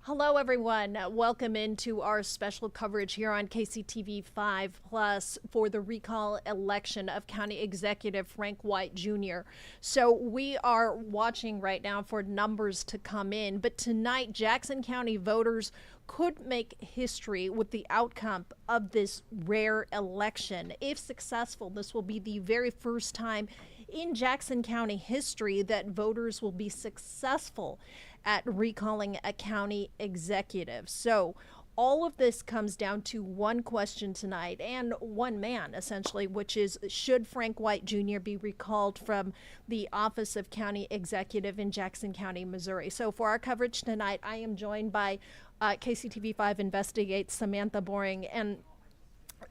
Hello, everyone. Welcome into our special coverage here on KCTV 5 Plus for the recall election of County Executive Frank White Jr. So we are watching right now for numbers to come in, but tonight Jackson County voters could make history with the outcome of this rare election. If successful, this will be the very first time in Jackson County history that voters will be successful at recalling a county executive. So all of this comes down to one question tonight and one man, essentially, which is, should Frank White Jr. be recalled from the office of county executive in Jackson County, Missouri? So for our coverage tonight, I am joined by KCTV 5 Investigates Samantha Boring. And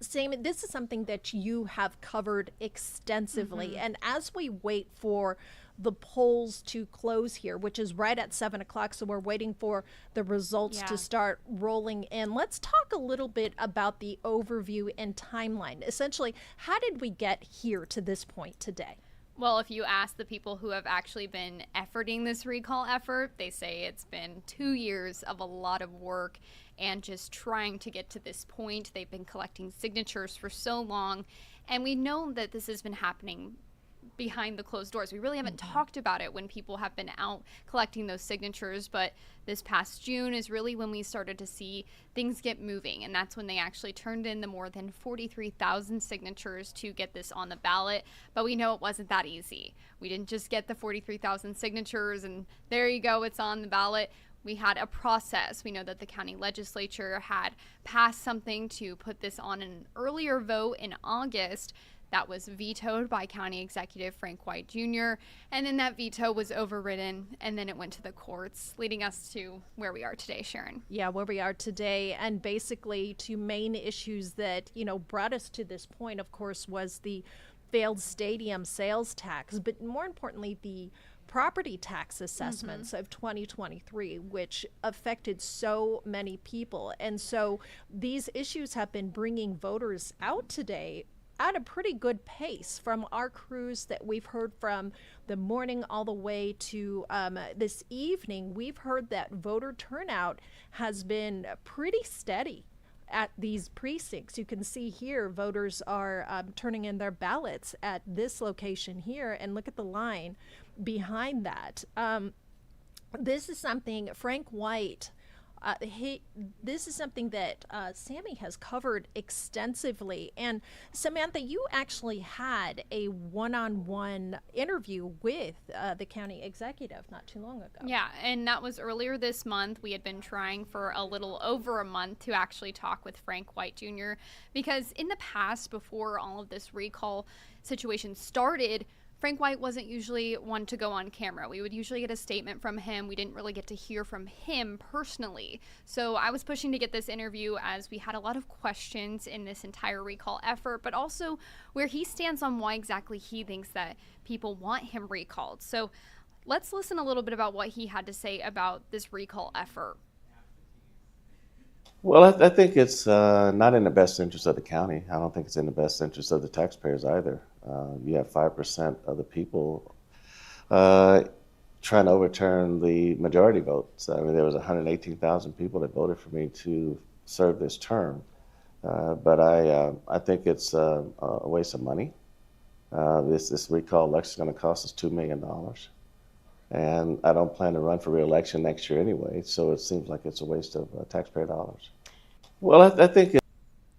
Sam, this is something that you have covered extensively. And as we wait for the polls to close here, which is right at 7 o'clock, so we're waiting for the results to start rolling in. Let's talk a little bit about the overview and timeline. Essentially, how did we get here to this point today? Well, if you ask the people who have actually been efforting this recall effort, they say it's been 2 years of a lot of work and just trying to get to this point. They've been collecting signatures for so long, and we know that this has been happening behind the closed doors. We really haven't talked about it when people have been out collecting those signatures, but this past June is really when we started to see things get moving, and that's when they actually turned in the more than 43,000 signatures to get this on the ballot. But we know it wasn't that easy. We didn't just get the 43,000 signatures and there you go, it's on the ballot. We had a process. We know that the county legislature had passed something to put this on an earlier vote in August. That was vetoed by County Executive Frank White Jr., and then that veto was overridden, and then it went to the courts, leading us to where we are today, Sharon. Yeah, where we are today, and basically two main issues that, brought us to this point, of course, was the failed stadium sales tax, but more importantly, the property tax assessments of 2023, which affected so many people. And so these issues have been bringing voters out today at a pretty good pace from our crews that we've heard from the morning all the way to this evening. We've heard that voter turnout has been pretty steady at these precincts. You can see here voters are turning in their ballots at this location here, and look at the line behind that. This is something Frank White this is something that Sammy has covered extensively. And Samantha, you actually had a one-on-one interview with the county executive not too long ago. Yeah, and that was earlier this month. We had been trying for a little over a month to actually talk with Frank White Jr. because in the past, before all of this recall situation started, Frank White wasn't usually one to go on camera. We would usually get a statement from him. We didn't really get to hear from him personally. So I was pushing to get this interview as we had a lot of questions in this entire recall effort, but also where he stands on why exactly he thinks that people want him recalled. So let's listen a little bit about what he had to say about this recall effort. Well, I think it's not in the best interest of the county. I don't think it's in the best interest of the taxpayers either. You have 5% of the people trying to overturn the majority votes. I mean, there was 118,000 people that voted for me to serve this term. But I think it's a waste of money. This recall election is going to cost us $2 million. And I don't plan to run for re-election next year anyway, so it seems like it's a waste of taxpayer dollars. Well, I think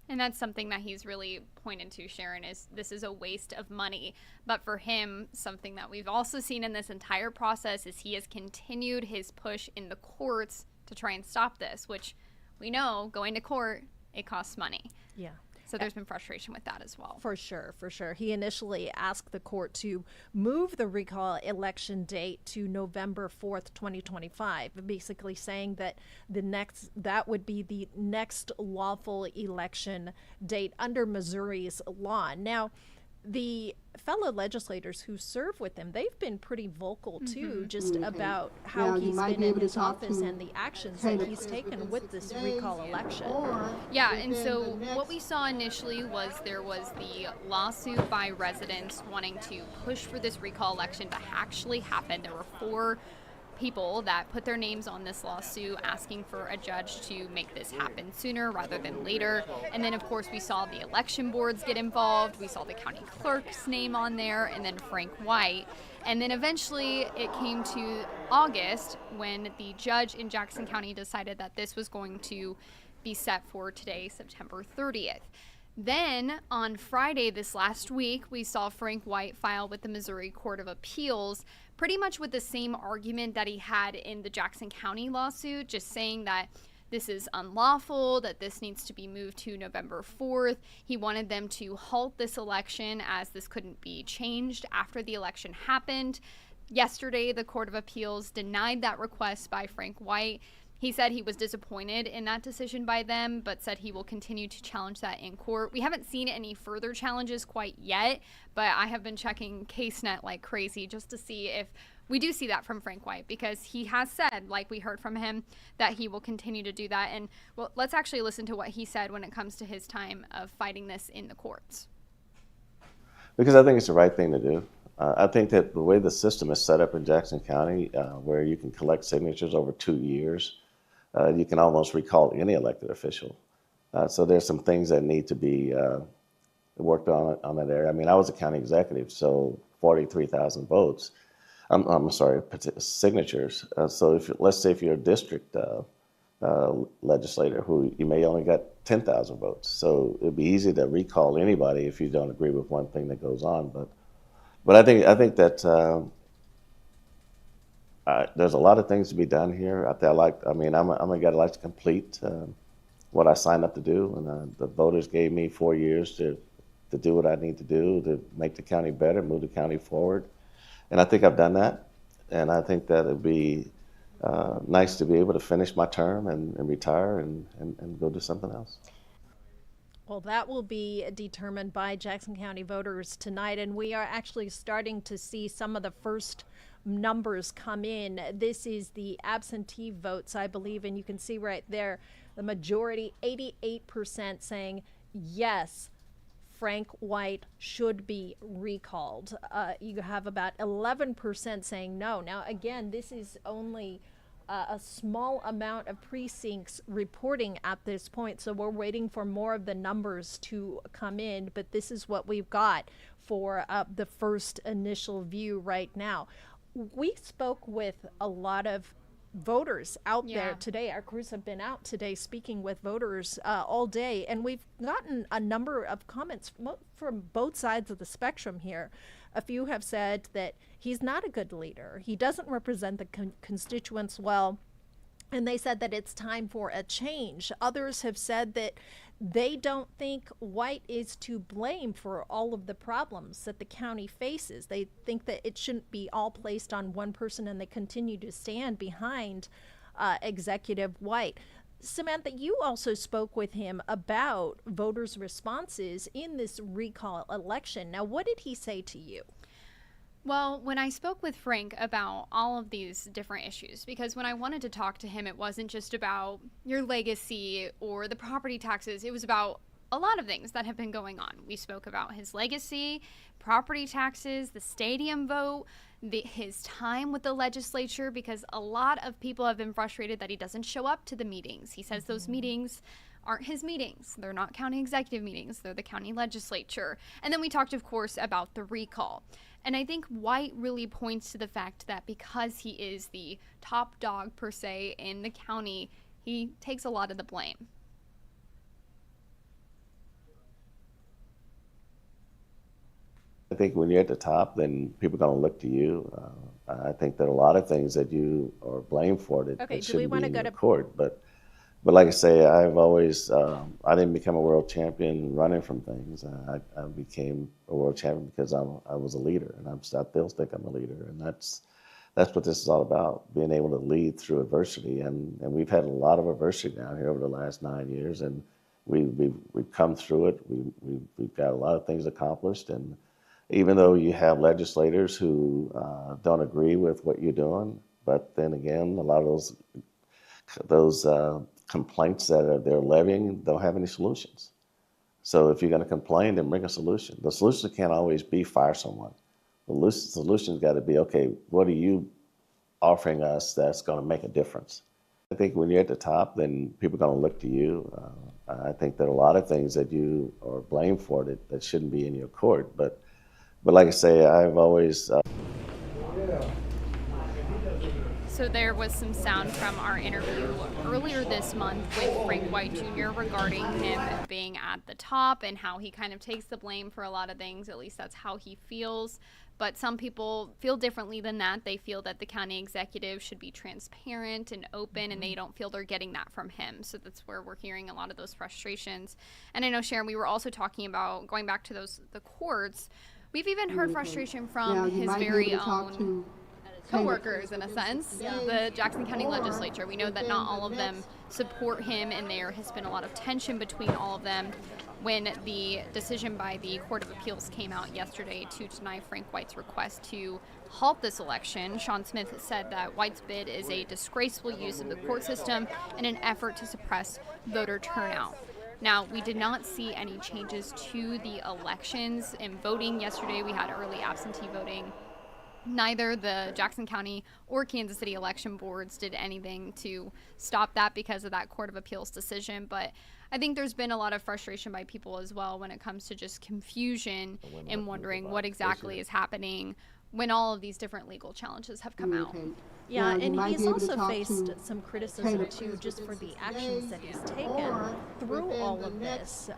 and that's something that he's really pointed to, Sharon, is this is a waste of money. But for him, something that we've also seen in this entire process is he has continued his push in the courts to try and stop this, which we know going to court, it costs money. Yeah. So there's been frustration with that as well. For sure, for sure. He initially asked the court to move the recall election date to November 4th, 2025, basically saying that that would be the next lawful election date under Missouri's law. Now, the fellow legislators who serve with him, they've been pretty vocal too, just about how he's been in his office and the actions that he's taken with this recall election. Yeah, and so what we saw initially was there was the lawsuit by residents wanting to push for this recall election to actually happen. There were 4 people that put their names on this lawsuit asking for a judge to make this happen sooner rather than later. And then, of course, we saw the election boards get involved. We saw the county clerk's name on there, and then Frank White. And then eventually it came to August when the judge in Jackson County decided that this was going to be set for today, September 30th. Then on Friday this last week, we saw Frank White file with the Missouri Court of Appeals pretty much with the same argument that he had in the Jackson County lawsuit, just saying that this is unlawful, that this needs to be moved to November 4th. He wanted them to halt this election as this couldn't be changed after the election happened. Yesterday, the Court of Appeals denied that request by Frank White. He said he was disappointed in that decision by them, but said he will continue to challenge that in court. We haven't seen any further challenges quite yet, but I have been checking CaseNet like crazy just to see if we do see that from Frank White, because he has said, like we heard from him, that he will continue to do that. And well, let's actually listen to what he said when it comes to his time of fighting this in the courts. Because I think it's the right thing to do. I think that the way the system is set up in Jackson County, where you can collect signatures over 2 years, you can almost recall any elected official. So there's some things that need to be worked on that area. I mean, I was a county executive, so 43,000 votes. I'm sorry, signatures. So let's say if you're a district legislator who you may only got 10,000 votes. So it'd be easy to recall anybody if you don't agree with one thing that goes on. But I think that there's a lot of things to be done here. I'm a guy that likes to complete what I signed up to do, and the voters gave me 4 years to do what I need to do to make the county better, move the county forward. And I think I've done that, and I think that it'd be nice to be able to finish my term and retire and go do something else. Well, that will be determined by Jackson County voters tonight, and we are actually starting to see some of the first numbers come in. This is the absentee votes, I believe, and you can see right there the majority, 88%, saying yes, Frank White should be recalled. You have about 11% saying no. Now, again, this is only a small amount of precincts reporting at this point, so we're waiting for more of the numbers to come in, but this is what we've got for the first initial view right now. We spoke with a lot of voters out there today. Our crews have been out today speaking with voters all day, and we've gotten a number of comments from both sides of the spectrum here. A few have said that he's not a good leader. He doesn't represent the constituents well, and they said that it's time for a change. Others have said that they don't think White is to blame for all of the problems that the county faces. They think that it shouldn't be all placed on one person, and they continue to stand behind Executive White. Samantha, you also spoke with him about voters' responses in this recall election. Now, what did he say to you? Well, when I spoke with Frank about all of these different issues, because when I wanted to talk to him, it wasn't just about your legacy or the property taxes. It was about a lot of things that have been going on. We spoke about his legacy, property taxes, the stadium vote, his time with the legislature, because a lot of people have been frustrated that he doesn't show up to the meetings. He says those meetings aren't his meetings. They're not county executive meetings. They're the county legislature. And then we talked, of course, about the recall. And I think White really points to the fact that because he is the top dog, per se, in the county, he takes a lot of the blame. I think when you're at the top, then people are going to look to you. I think there are a lot of things that you are blamed for that shouldn't be in your court. But like I say, I've always, I didn't become a world champion running from things. I became a world champion because I was a leader, and I still think I'm a leader. And that's what this is all about, being able to lead through adversity. And we've had a lot of adversity down here over the last 9 years, and we've come through it. We've got a lot of things accomplished. And even though you have legislators who don't agree with what you're doing, but then again, a lot of those complaints that they're levying don't have any solutions. So if you're going to complain, then bring a solution. The solution can't always be fire someone. The solution's got to be, okay, what are you offering us that's going to make a difference. I think when you're at the top, then people are going to look to you. I think there are a lot of things that you are blamed for that shouldn't be in your court. But like I say, I've always So there was some sound from our interview earlier this month with Frank White Jr. regarding him being at the top and how he kind of takes the blame for a lot of things. At least that's how he feels. But some people feel differently than that. They feel that the county executive should be transparent and open, and they don't feel they're getting that from him. So that's where we're hearing a lot of those frustrations. And I know, Sharon, we were also talking about going back to the courts. We've even heard frustration from his very own co-workers, in a sense, the Jackson County Legislature. We know that not all of them support him, and there has been a lot of tension between all of them. When the decision by the Court of Appeals came out yesterday to deny Frank White's request to halt this election, Sean Smith said that White's bid is a disgraceful use of the court system in an effort to suppress voter turnout. Now, we did not see any changes to the elections in voting yesterday. We had early absentee voting. Neither the Jackson County or Kansas City election boards did anything to stop that because of that Court of Appeals decision. But I think there's been a lot of frustration by people as well when it comes to just confusion and wondering what exactly is happening when all of these different legal challenges have come out. Yeah, and he's also faced some criticism too, just for the actions that he's taken through all of this.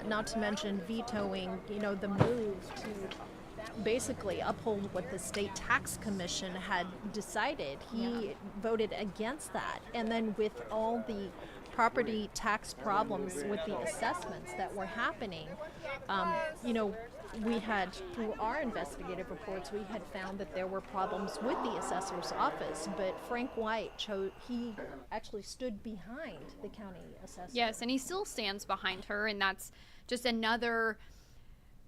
Not to mention vetoing, the move to basically uphold what the state tax commission had decided. He voted against that, and then with all the property tax problems with the assessments that were happening, we had, through our investigative reports, we had found that there were problems with the assessor's office, but Frank White he actually stood behind the county assessor. Yes, and he still stands behind her, and that's just another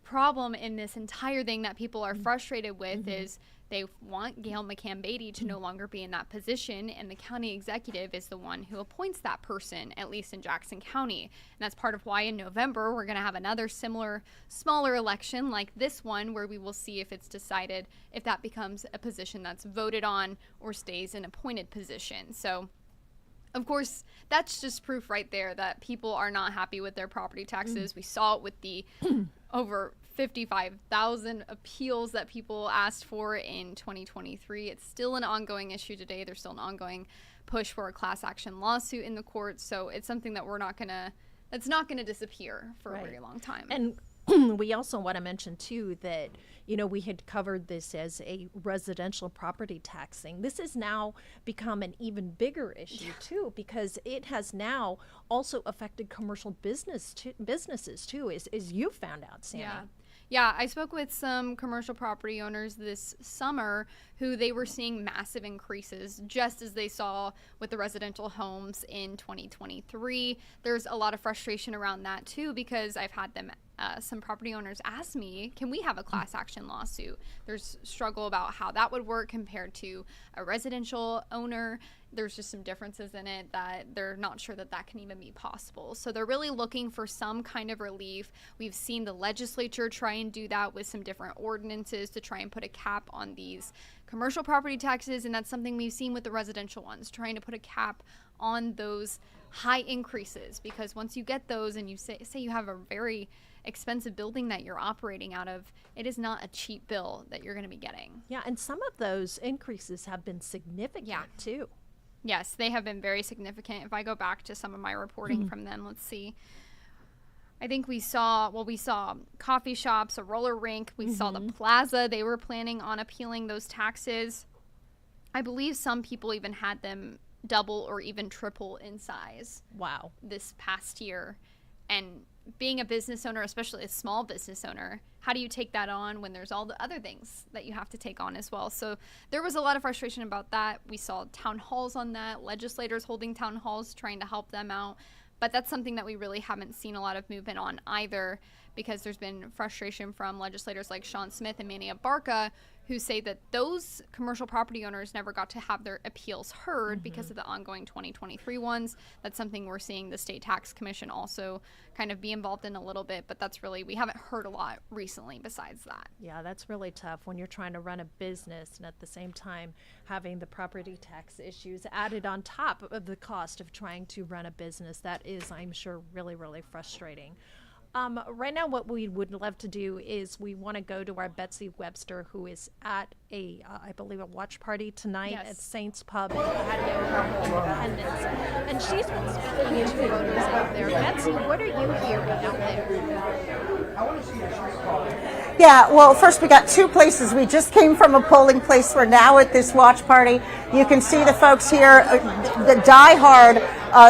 problem in this entire thing that people are frustrated with is they want Gail McCann-Beatty to no longer be in that position, and the county executive is the one who appoints that person, at least in Jackson County. And that's part of why in November we're going to have another similar, smaller election like this one, where we will see if it's decided if that becomes a position that's voted on or stays an appointed position. So of course, that's just proof right there that people are not happy with their property taxes. We saw it with the over 55,000 appeals that people asked for in 2023. It's still an ongoing issue today. There's still an ongoing push for a class action lawsuit in the courts. So it's something that that's not gonna disappear for a very long time. And we also want to mention too that we had covered this as a residential property taxing. This has now become an even bigger issue too, because it has now also affected commercial businesses too, as you found out, Sammy. Yeah, I spoke with some commercial property owners this summer who they were seeing massive increases, just as they saw with the residential homes in 2023. There's a lot of frustration around that too, because I've had some property owners ask me, can we have a class action lawsuit? There's struggle about how that would work compared to a residential owner. There's just some differences in it that they're not sure that can even be possible. So they're really looking for some kind of relief. We've seen the legislature try and do that with some different ordinances to try and put a cap on these commercial property taxes, and that's something we've seen with the residential ones, trying to put a cap on those high increases, because once you get those and you say you have a very expensive building that you're operating out of, it is not a cheap bill that you're going to be getting. Yeah, and some of those increases have been significant too. Yes, they have been very significant. If I go back to some of my reporting from them, let's see. I think we saw coffee shops, a roller rink. We saw the plaza. They were planning on appealing those taxes. I believe some people even had them double or even triple in size. Wow. This past year. And being a business owner, especially a small business owner, how do you take that on when there's all the other things that you have to take on as well? So there was a lot of frustration about that. We saw town halls on that, legislators holding town halls trying to help them out. But that's something that we really haven't seen a lot of movement on either, because there's been frustration from legislators like Sean Smith and Manny Abarca, who say that those commercial property owners never got to have their appeals heard because of the ongoing 2023 ones. That's something we're seeing the State Tax Commission also kind of be involved in a little bit, but that's really, we haven't heard a lot recently besides that. Yeah, that's really tough when you're trying to run a business and at the same time having the property tax issues added on top of the cost of trying to run a business. That is, I'm sure, really, really frustrating. Right now, what we would love to do is we want to go to our Betsy Webster, who is at I believe, a watch party tonight at Saints Pub in Patio Independence. And she's been speaking to voters out there. Betsy, what are you hearing out there? Yeah, well, first we got two places. We just came from a polling place. We're now at this watch party. You can see the folks here, the diehard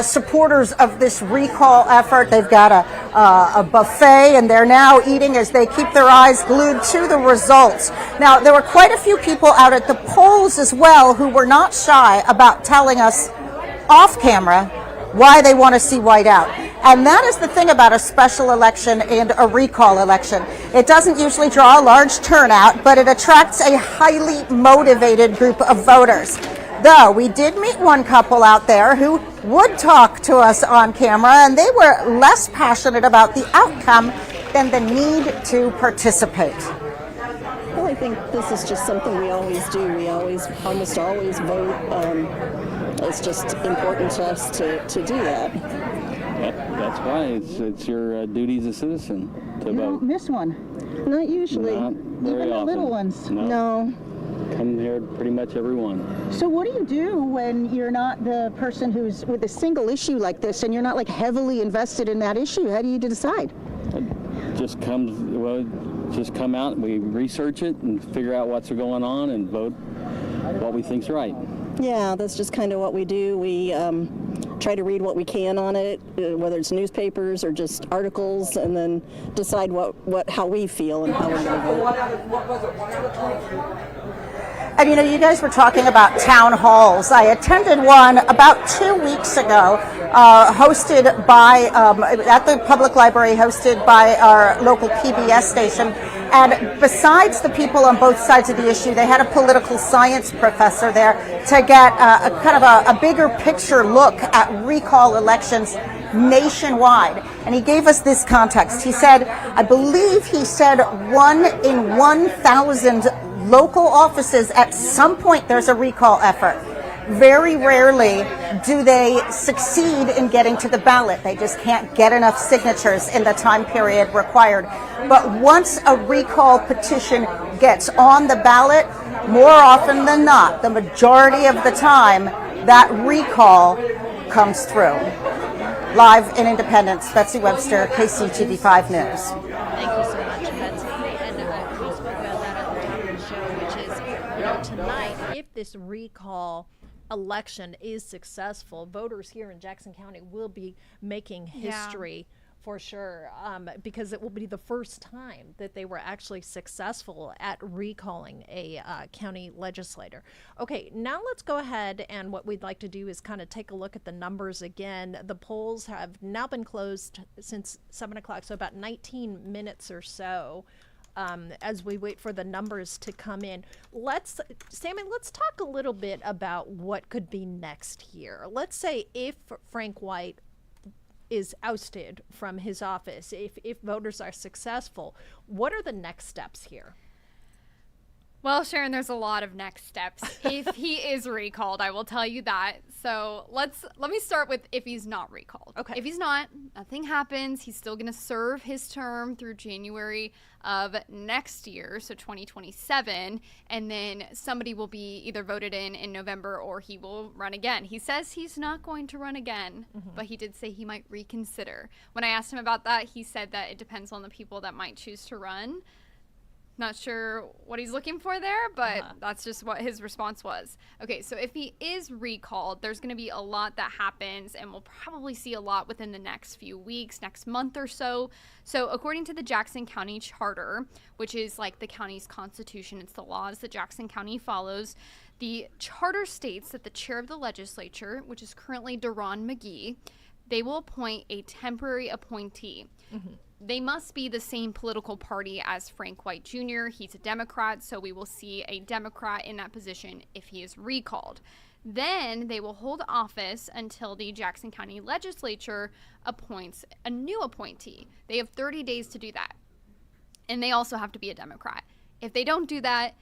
supporters of this recall effort. They've got a buffet, and they're now eating as they keep their eyes glued to the results. Now, there were quite a few people out at the polls as well who were not shy about telling us off camera why they want to see white out. And that is the thing about a special election and a recall election. It doesn't usually draw a large turnout, but it attracts a highly motivated group of voters. Though we did meet one couple out there who would talk to us on camera, and they were less passionate about the outcome than the need to participate. Well, I think this is just something we always do. We almost always vote. It's just important to us to do that. Yep, that's why it's your duty as a citizen to vote. Don't miss one. Not usually. Not very Even the often. little ones. No. Come here pretty much every one. So what do you do when you're not the person who's with a single issue like this and you're not like heavily invested in that issue? How do you decide? It just come out, we research it and figure out what's going on and vote what we think's right. Yeah, that's just kind of what we do. We try to read what we can on it, whether it's newspapers or just articles, and then decide how we feel and how we're going to vote. And you guys were talking about town halls. I attended one about 2 weeks ago, hosted by, at the public library, hosted by our local PBS station. And besides the people on both sides of the issue, they had a political science professor there to get a bigger picture look at recall elections nationwide. And he gave us this context. He said, I believe he said 1 in 1,000 local offices, at some point there's a recall effort. Very rarely do they succeed in getting to the ballot. They just can't get enough signatures in the time period required. But once a recall petition gets on the ballot, more often than not, the majority of the time, that recall comes through. Live in Independence, Betsy Webster, KCTV5 News. Thank you so much, Betsy. And we spoke about that at the top of the show, which is, tonight, if this recall election is successful, voters here in Jackson County will be making history for sure, because it will be the first time that they were actually successful at recalling a county legislator. Okay, now let's go ahead, and what we'd like to do is kind of take a look at the numbers again. The polls have now been closed since 7 o'clock, so about 19 minutes or so. As we wait for the numbers to come in, Sammy, let's talk a little bit about what could be next here. Let's say if Frank White is ousted from his office, if voters are successful, what are the next steps here? Well, Sharon, there's a lot of next steps. If he is recalled, I will tell you that. So let me start with if he's not recalled. Okay. If he's not, nothing happens. He's still going to serve his term through January of next year, so 2027, and then somebody will be either voted in November, or he will run again. He says he's not going to run again, but he did say he might reconsider. When I asked him about that, he said that it depends on the people that might choose to run. Not sure what he's looking for there, but that's just what his response was. Okay, so if he is recalled, there's going to be a lot that happens, and we'll probably see a lot within the next few weeks, next month or so. So according to the Jackson County Charter, which is like the county's constitution, it's the laws that Jackson County follows, the charter states that the chair of the legislature, which is currently Deron McGee, they will appoint a temporary appointee. they must be the same political party as Frank White Jr. He's a Democrat, so we will see a Democrat in that position if he is recalled. Then they will hold office until the Jackson County Legislature appoints a new appointee. They have 30 days to do that. And they also have to be a Democrat. If they don't do that,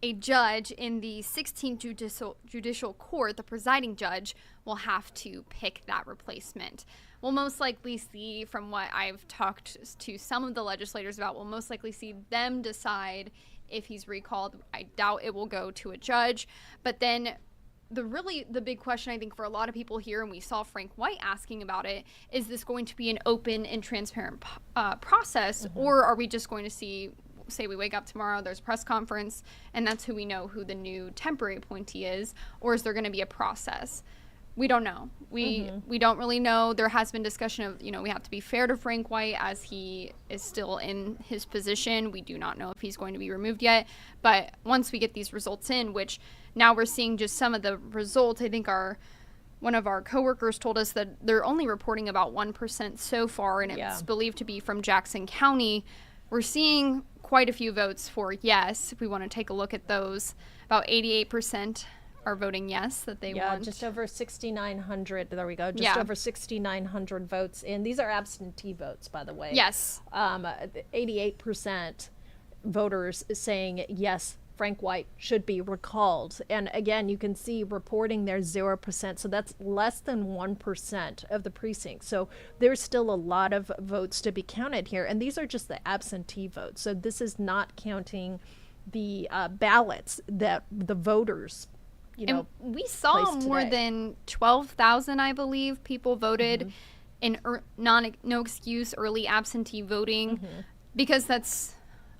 a judge in the 16th Judicial Court, the presiding judge, will have to pick that replacement. We'll most likely see, from what I've talked to some of the legislators about, we'll most likely see them decide if he's recalled. I doubt it will go to a judge. But then the big question I think for a lot of people here, and we saw Frank White asking about it, is this going to be an open and transparent process, or are we just going to see, say we wake up tomorrow, there's a press conference, and that's who we know who the new temporary appointee is, or is there going to be a process? We don't know. We don't really know. There has been discussion of, we have to be fair to Frank White as he is still in his position. We do not know if he's going to be removed yet. But once we get these results in, which now we're seeing just some of the results, I think one of our coworkers told us that they're only reporting about 1% so far, and it's believed to be from Jackson County. We're seeing quite a few votes for yes. If we want to take a look at those, about 88% are voting yes, that they want. Just over 6,900. There we go. Just over 6,900 votes in. These are absentee votes, by the way. Yes. 88% voters saying yes, Frank White should be recalled. And again, you can see reporting there 0%. So that's less than 1% of the precinct. So there's still a lot of votes to be counted here. And these are just the absentee votes. So this is not counting the ballots that the voters and we saw more than 12,000, I believe, people voted in no excuse early absentee voting because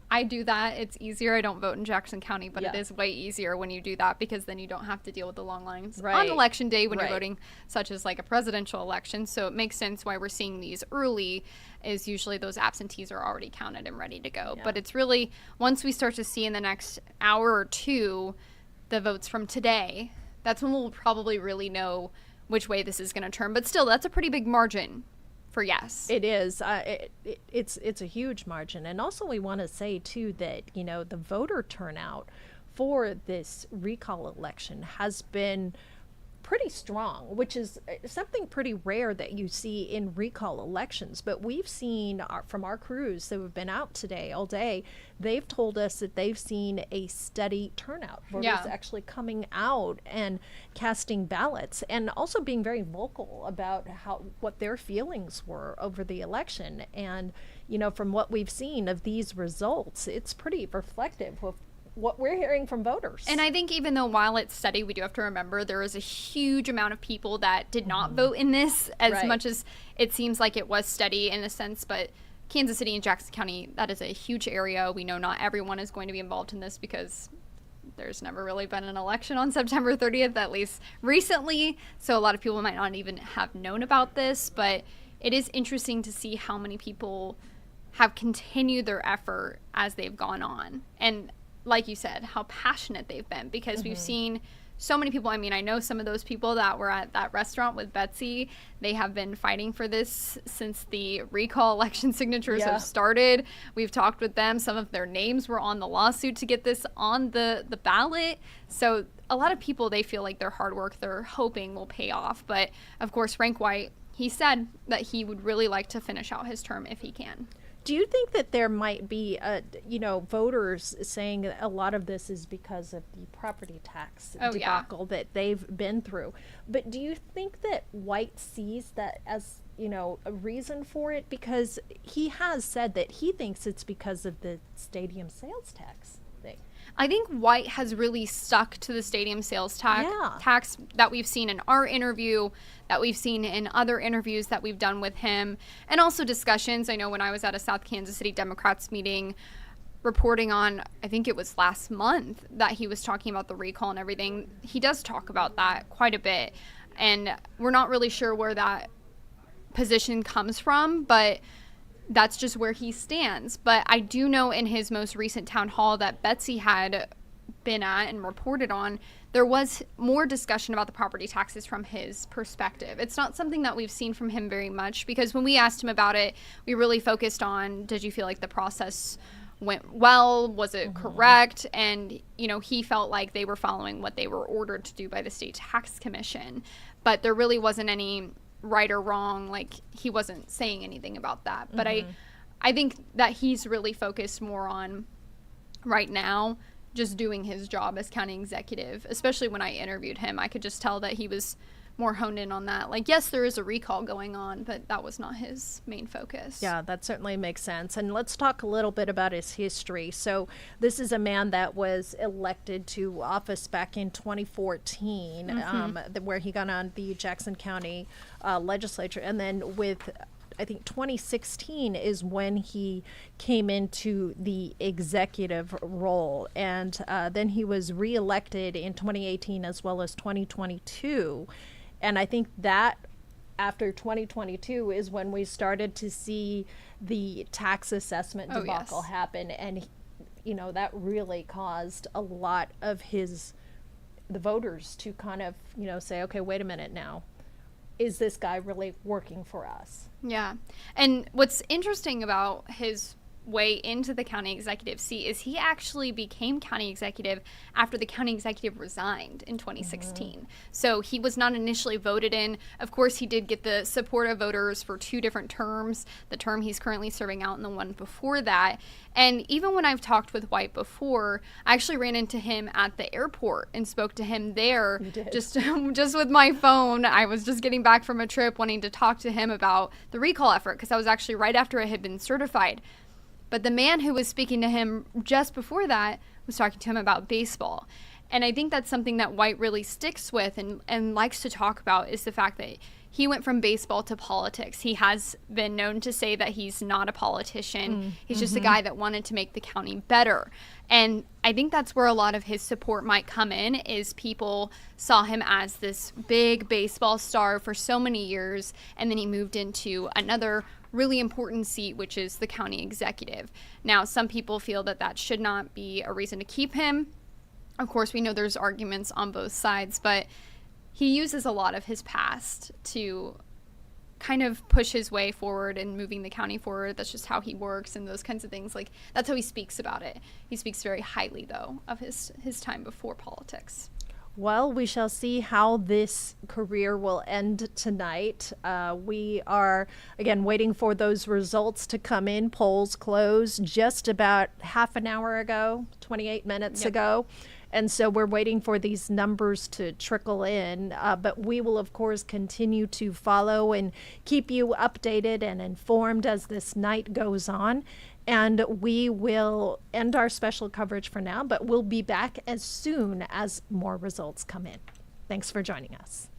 I do that. It's easier. I don't vote in Jackson County, but it is way easier when you do that because then you don't have to deal with the long lines on election day when you're voting, such as like a presidential election. So it makes sense why we're seeing these early is usually those absentees are already counted and ready to go. But it's really, once we start to see in the next hour or two the votes from today, that's when we'll probably really know which way this is going to turn. But still, that's a pretty big margin for yes. It is. It's a huge margin. And also we want to say, too, that, the voter turnout for this recall election has been pretty strong, which is something pretty rare that you see in recall elections. But we've seen from our crews that have been out today all day, they've told us that they've seen a steady turnout. Voters actually coming out and casting ballots and also being very vocal about what their feelings were over the election. And, from what we've seen of these results, it's pretty reflective of what we're hearing from voters. And I think even though while it's steady, we do have to remember there is a huge amount of people that did not vote in this as much as it seems like it was steady in a sense. But Kansas City and Jackson County, that is a huge area. We know not everyone is going to be involved in this because there's never really been an election on September 30th, at least recently. So a lot of people might not even have known about this. But it is interesting to see how many people have continued their effort as they've gone on. And like you said, how passionate they've been because we've seen so many people. I mean, I know some of those people that were at that restaurant with Betsy. They have been fighting for this since the recall election signatures have started. We've talked with them. Some of their names were on the lawsuit to get this on the ballot. So a lot of people, they feel like their hard work, they're hoping will pay off. But of course, Frank White, he said that he would really like to finish out his term if he can. Do you think that there might be, voters saying that a lot of this is because of the property tax debacle that they've been through? But do you think that White sees that as, a reason for it? Because he has said that he thinks it's because of the stadium sales tax thing. I think White has really stuck to the stadium sales tax that we've seen in our interview, that we've seen in other interviews that we've done with him, and also discussions. I know when I was at a South Kansas City Democrats meeting reporting on, I think it was last month, that he was talking about the recall and everything. He does talk about that quite a bit, and we're not really sure where that position comes from, but that's just where he stands. But I do know in his most recent town hall that Betsy had been at and reported on there was more discussion about the property taxes from his perspective. It's not something that we've seen from him very much, because when we asked him about it, we really focused on, did you feel like the process went well? Was it correct? And, you know, he felt like they were following what they were ordered to do by the state tax commission. But there really wasn't any right or wrong. Like, he wasn't saying anything about that. But I think that he's really focused more on right now just doing his job as county executive. Especially when I interviewed him, I could just tell that he was more honed in on that. Like, yes, there is a recall going on, but that was not his main focus. Yeah, that certainly makes sense. And let's talk a little bit about his history. So this is a man that was elected to office back in 2014, where he got on the Jackson County legislature. And then with, I think 2016 is when he came into the executive role. And then he was reelected in 2018 as well as 2022. And I think that after 2022 is when we started to see the tax assessment debacle happen. And, you know, that really caused a lot of the voters to kind of, you know, say, okay, wait a minute now. Is this guy really working for us? Yeah. And what's interesting about his way into the county executive seat is he actually became county executive after the county executive resigned in 2016. So he was not initially voted in. Of course, he did get the support of voters for 2 different terms, the term he's currently serving out and the one before that. And even when I've talked with White before, I actually ran into him at the airport and spoke to him there. Just with my phone. I was just getting back from a trip wanting to talk to him about the recall effort, because that was actually right after it had been certified. But the man who was speaking to him just before that was talking to him about baseball. And I think that's something that White really sticks with and likes to talk about, is the fact that he went from baseball to politics. He has been known to say that he's not a politician. He's just a guy that wanted to make the county better. And I think that's where a lot of his support might come in, is people saw him as this big baseball star for so many years, and then he moved into another really important seat, which is the county executive. Now, some people feel that that should not be a reason to keep him. Of course, we know there's arguments on both sides, but he uses a lot of his past to kind of push his way forward and moving the county forward. That's just how he works and those kinds of things. Like, that's how he speaks about it. He speaks very highly, though, of his time before politics. Well, we shall see how this career will end tonight. We are, again, waiting for those results to come in. Polls closed just about half an hour ago, 28 minutes ago. And so we're waiting for these numbers to trickle in. But we will, of course, continue to follow and keep you updated and informed as this night goes on. And we will end our special coverage for now, but we'll be back as soon as more results come in. Thanks for joining us.